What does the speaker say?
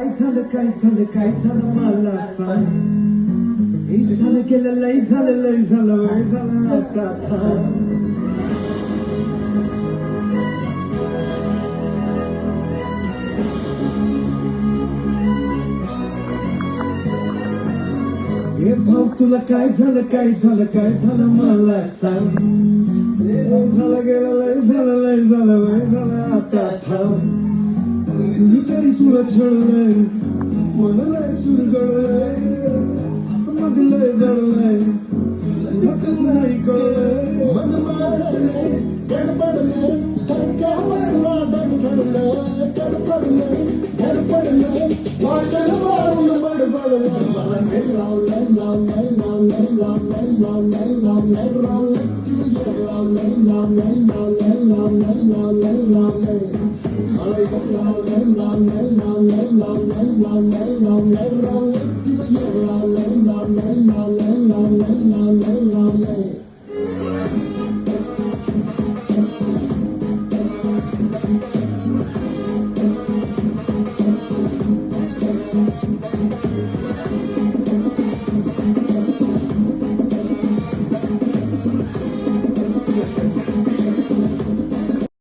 काय झालं मला सांग. हे झालं गेलं लय झालं वय झालं आता थांब. हे भाऊ तुला काय झालं मला सांग. हे झालं गेलं लय झालं वय झालं आता थांब. मी तरी तुला छळलंय, मला लय सुरगळलंय, आतमध्ये लय जळलंय, कसंच नाही कळलंय. मन माझलंय, गडबडलंय, टरकावरला धडधडलंय, धडपडलंय, वाटलं वाळून बडबडलंय. मला नाही लावलंय मला